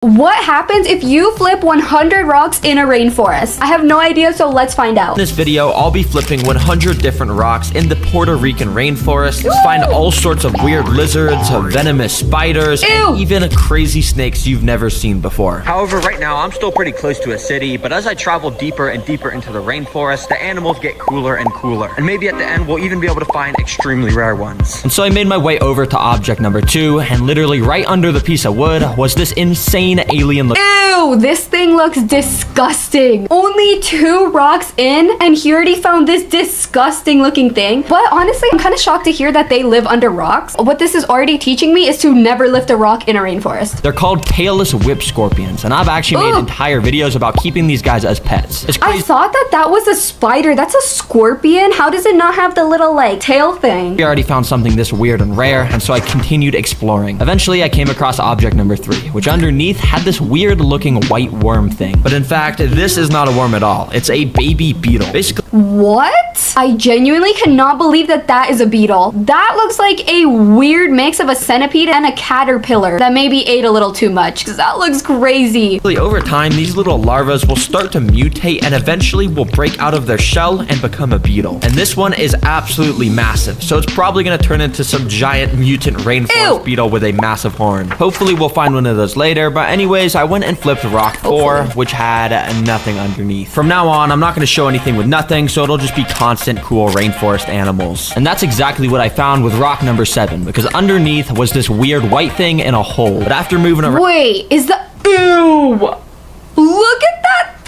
What happens if you flip 100 rocks in a rainforest? I have no idea, so let's find out. In this video, I'll be flipping 100 different rocks in the Puerto Rican rainforest to find all sorts of weird lizards, venomous spiders, and even crazy snakes you've never seen before. However, right now, I'm still pretty close to a city, but as I travel deeper and deeper into the rainforest, the animals get cooler and cooler. And maybe at the end, we'll even be able to find extremely rare ones. And so I made my way over to object number 2, and literally right under the piece of wood was this insane alien look. Ew, this thing looks disgusting. Only 2 rocks in, and he already found this disgusting looking thing. But honestly, I'm kind of shocked to hear that they live under rocks. What this is already teaching me is to never lift a rock in a rainforest. They're called tailless whip scorpions, and I've actually made entire videos about keeping these guys as pets. It's crazy. I thought that was a spider. That's a scorpion. How does it not have the little like tail thing? We already found something this weird and rare, and so I continued exploring. Eventually, I came across object number 3, which underneath had this weird looking white worm thing. But in fact, this is not a worm at all. It's a baby beetle. Basically, what? I genuinely cannot believe that is a beetle. That looks like a weird mix of a centipede and a caterpillar that maybe ate a little too much, because that looks crazy. Over time, these little larvas will start to mutate and eventually will break out of their shell and become a beetle. And this one is absolutely massive, so it's probably going to turn into some giant mutant rainforest beetle with a massive horn. Hopefully we'll find one of those later, but anyways, I went and flipped rock 4, which had nothing underneath. From now on, I'm not going to show anything with nothing, so it'll just be constant cool rainforest animals. And that's exactly what I found with rock number 7, because underneath was this weird white thing in a hole. But after moving around... Wait, is that... Ew! Look at that thing!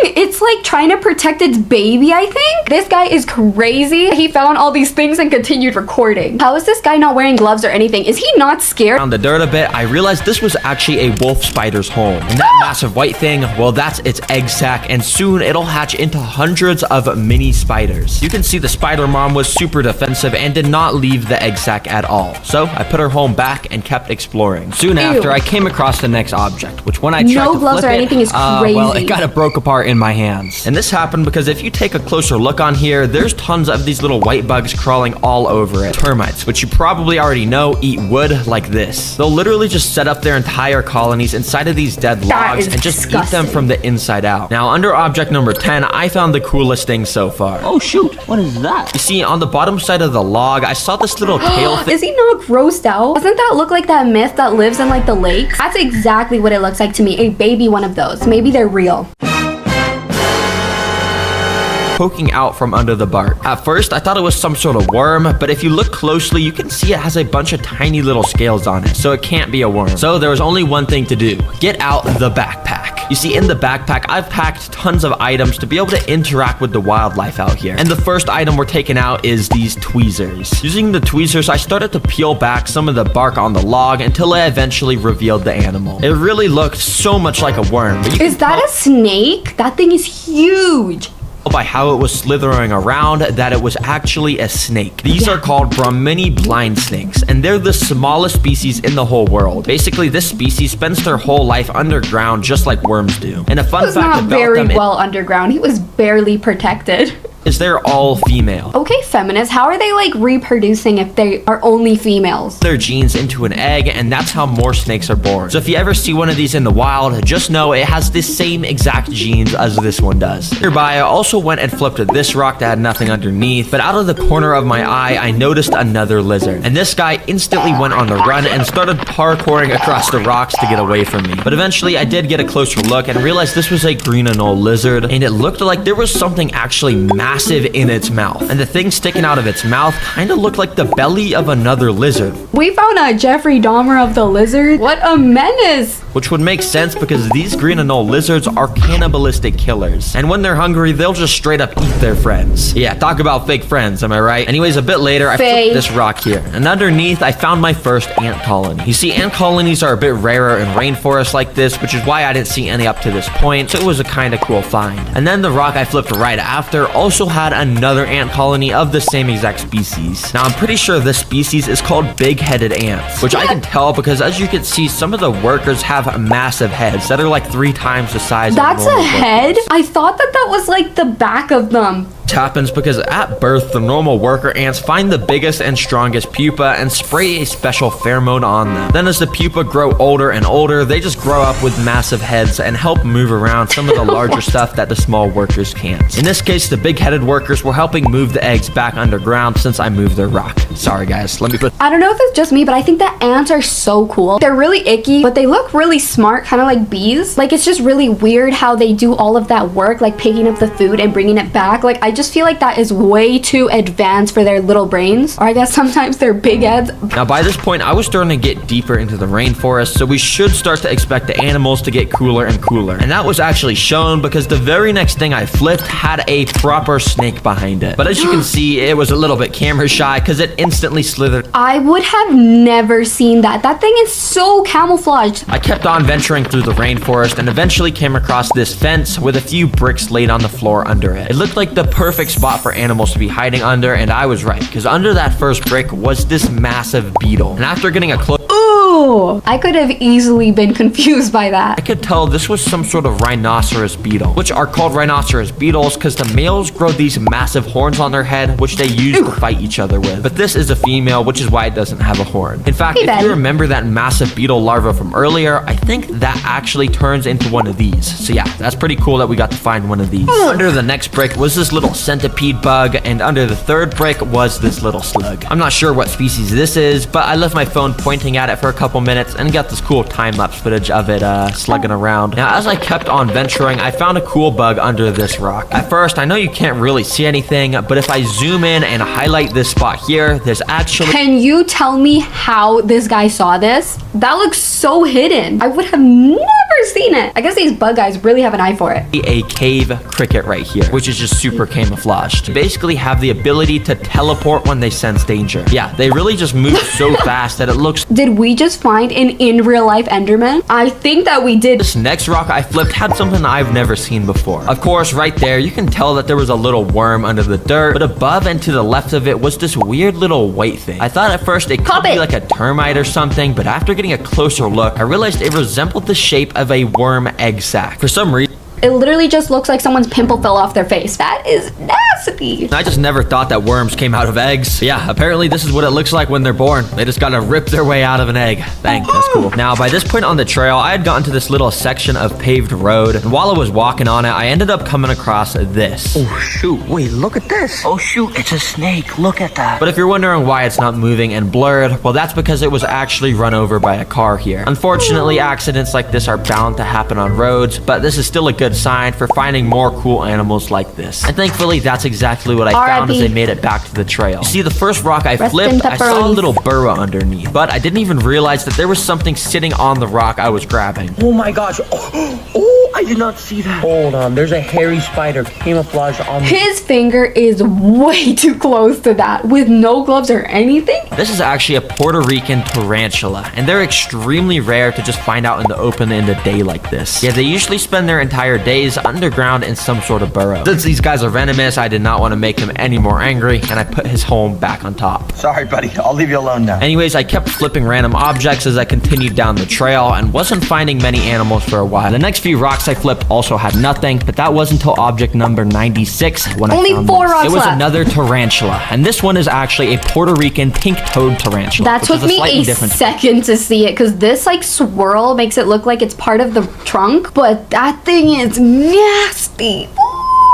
It's like trying to protect its baby, I think. This guy is crazy. He found all these things and continued recording. How is this guy not wearing gloves or anything? Is he not scared? On the dirt a bit, I realized this was actually a wolf spider's home. And that massive white thing, well, that's its egg sac, and soon it'll hatch into hundreds of mini spiders. You can see the spider mom was super defensive and did not leave the egg sac at all. So I put her home back and kept exploring. Soon after, I came across the next object, which when I tried to gloves flip or anything is crazy. well, it got broke apart in my hands. And this happened because if you take a closer look on here, there's tons of these little white bugs crawling all over it. Termites, which you probably already know, eat wood like this. They'll literally just set up their entire colonies inside of these dead logs and just eat them from the inside out. Now, under object number 10, I found the coolest thing so far. Oh shoot, what is that? You see, on the bottom side of the log, I saw this little tail thing. Is he not grossed out? Doesn't that look like that myth that lives in like the lakes? That's exactly what it looks like to me. A baby one of those. Maybe they're real. Poking out from under the bark. At first, I thought it was some sort of worm, but if you look closely, you can see it has a bunch of tiny little scales on it, so it can't be a worm. So there was only one thing to do. Get out the backpack. You see, in the backpack, I've packed tons of items to be able to interact with the wildlife out here. And the first item we're taking out is these tweezers. Using the tweezers, I started to peel back some of the bark on the log until I eventually revealed the animal. It really looked so much like a worm. Is that a snake? That thing is huge. By how it was slithering around that it was actually a snake. These are called Brahmini blind snakes, and they're the smallest species in the whole world. Basically, this species spends their whole life underground just like worms do. And a fun fact about them underground. He was barely protected. Is they're all female. Okay, feminists, how are they like reproducing if they are only females? Their genes into an egg, and that's how more snakes are born. So if you ever see one of these in the wild, just know it has the same exact genes as this one does. Nearby, I also went and flipped this rock that had nothing underneath, but out of the corner of my eye, I noticed another lizard. And this guy instantly went on the run and started parkouring across the rocks to get away from me. But eventually, I did get a closer look and realized this was a green anole lizard, and it looked like there was something actually massive in its mouth, and the thing sticking out of its mouth kind of looked like the belly of another lizard. We found a Jeffrey Dahmer of the lizard. What a menace! Which would make sense because these green anole lizards are cannibalistic killers, and when they're hungry, they'll just straight up eat their friends. Yeah, talk about fake friends, am I right? Anyways, a bit later, I flipped this rock here, and underneath, I found my first ant colony. You see, ant colonies are a bit rarer in rainforests like this, which is why I didn't see any up to this point, so it was a kind of cool find. And then the rock I flipped right after also had another ant colony of the same exact species. Now, I'm pretty sure this species is called big-headed ants, which I can tell because as you can see, some of the workers have massive heads that are like 3 times the size of That's a head? I thought that was like the back of them. happens because at birth, the normal worker ants find the biggest and strongest pupa and spray a special pheromone on them. Then as the pupa grow older and older, they just grow up with massive heads and help move around some of the larger stuff that the small workers can't. In this case, the big-headed workers were helping move the eggs back underground since I moved their rock. Sorry guys, let me put... I don't know if it's just me, but I think the ants are so cool. They're really icky, but they look really smart, kind of like bees. Like, it's just really weird how they do all of that work, like picking up the food and bringing it back. Like, I just feel like that is way too advanced for their little brains, or I guess sometimes their big heads. Now by this point, I was starting to get deeper into the rainforest, so we should start to expect the animals to get cooler and cooler. And that was actually shown because the very next thing I flipped had a proper snake behind it. But as you can see, it was a little bit camera shy because it instantly slithered. I would have never seen that. That thing is so camouflaged. I kept on venturing through the rainforest and eventually came across this fence with a few bricks laid on the floor under it. It looked like the perfect spot for animals to be hiding under, and I was right, because under that first brick was this massive beetle. And after getting a close... Ooh, I could have easily been confused by that. I could tell this was some sort of rhinoceros beetle, which are called rhinoceros beetles because the males grow these massive horns on their head, which they use to fight each other with. But this is a female, which is why it doesn't have a horn. In fact, if you remember that massive beetle larva from earlier, I think that actually turns into one of these. So yeah, that's pretty cool that we got to find one of these. Under the next brick was this little centipede bug, and under the third brick was this little slug. I'm not sure what species this is, but I left my phone pointing at it for a couple minutes and got this cool time-lapse footage of it slugging around. Now, as I kept on venturing, I found a cool bug under this rock. At first, I know you can't really see anything, but if I zoom in and highlight this spot here, there's actually... Can you tell me how this guy saw this? That looks so hidden. I would have never seen it. I guess these bug guys really have an eye for it. A cave cricket right here, which is just super camouflaged. They basically have the ability to teleport when they sense danger. Yeah, they really just move so fast that it looks... Did we just find an in real life Enderman? I think that we did. This next rock I flipped had something I've never seen before. Of course, right there, you can tell that there was a little worm under the dirt, but above and to the left of it was this weird little white thing. I thought at first it could be like a termite or something, but after getting a closer look, I realized it resembled the shape of a worm egg sac. For some reason, it literally just looks like someone's pimple fell off their face. That is nasty. I just never thought that worms came out of eggs. Yeah, apparently this is what it looks like when they're born. They just gotta rip their way out of an egg. Thanks, that's cool. Now, by this point on the trail, I had gotten to this little section of paved road, and while I was walking on it, I ended up coming across this. Oh, shoot. Wait, look at this. Oh, shoot. It's a snake. Look at that. But if you're wondering why it's not moving and blurred, well, that's because it was actually run over by a car here. Unfortunately, accidents like this are bound to happen on roads, but this is still a good sign for finding more cool animals like this. And thankfully, that's exactly what I found as I made it back to the trail. You see, the first rock I flipped, I saw a little burrow underneath, but I didn't even realize that there was something sitting on the rock I was grabbing. Oh my gosh. Oh, I did not see that. Hold on. There's a hairy spider camouflaged on the... His finger is way too close to that with no gloves or anything. This is actually a Puerto Rican tarantula, and they're extremely rare to just find out in the open in the day like this. Yeah, they usually spend their entire days underground in some sort of burrow. Since these guys are venomous, I did not want to make him any more angry, and I put his home back on top. Sorry, buddy. I'll leave you alone now. Anyways, I kept flipping random objects as I continued down the trail and wasn't finding many animals for a while. The next few rocks I flipped also had nothing, but that was until object number 96 when Only I found 4 this. rocks It was left. Another tarantula, and this one is actually a Puerto Rican pink-toed tarantula. That took me a second to see it because this like swirl makes it look like it's part of the trunk, but that thing is nasty.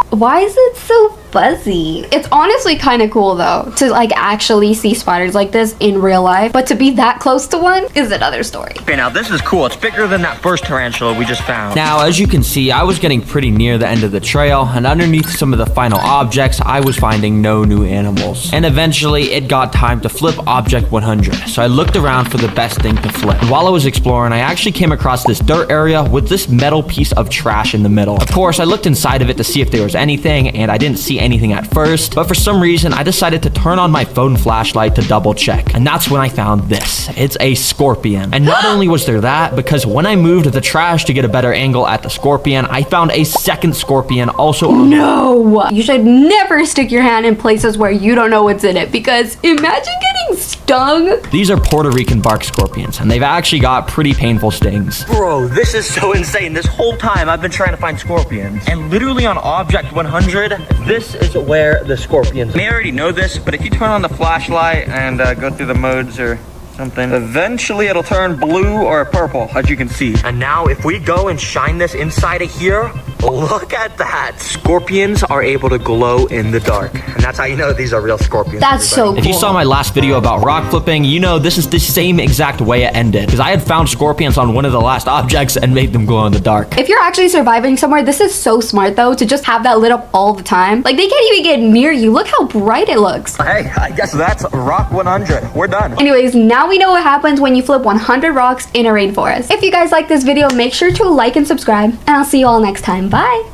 Why is it so fuzzy? It's honestly kind of cool though to like actually see spiders like this in real life, but to be that close to one is another story. Okay, now this is cool. It's bigger than that first tarantula we just found. Now, as you can see, I was getting pretty near the end of the trail, and underneath some of the final objects, I was finding no new animals. And eventually, it got time to flip object 100, so I looked around for the best thing to flip. And while I was exploring, I actually came across this dirt area with this metal piece of trash in the middle. Of course, I looked inside of it to see if there was anything, and I didn't see anything at first, but for some reason, I decided to turn on my phone flashlight to double check, and that's when I found this. It's a scorpion. And not only was there that, because when I moved the trash to get a better angle at the scorpion, I found a second scorpion also on No! You should never stick your hand in places where you don't know what's in it, because imagine getting stung. These are Puerto Rican bark scorpions, and they've actually got pretty painful stings. Bro, this is so insane. This whole time I've been trying to find scorpions, and literally on object 100, this this is where the scorpions You may already know this, but if you turn on the flashlight and go through the modes or something, eventually it'll turn blue or purple, as you can see. And now if we go and shine this inside of here, look at that. Scorpions are able to glow in the dark. And that's how you know these are real scorpions. That's so cool. If you saw my last video about rock flipping, you know this is the same exact way it ended. Because I had found scorpions on one of the last objects and made them glow in the dark. If you're actually surviving somewhere, this is so smart though, to just have that lit up all the time. Like, they can't even get near you. Look how bright it looks. Hey, I guess that's rock 100. We're done. Anyways, now we know what happens when you flip 100 rocks in a rainforest. If you guys like this video, make sure to like and subscribe, and I'll see you all next time. Bye!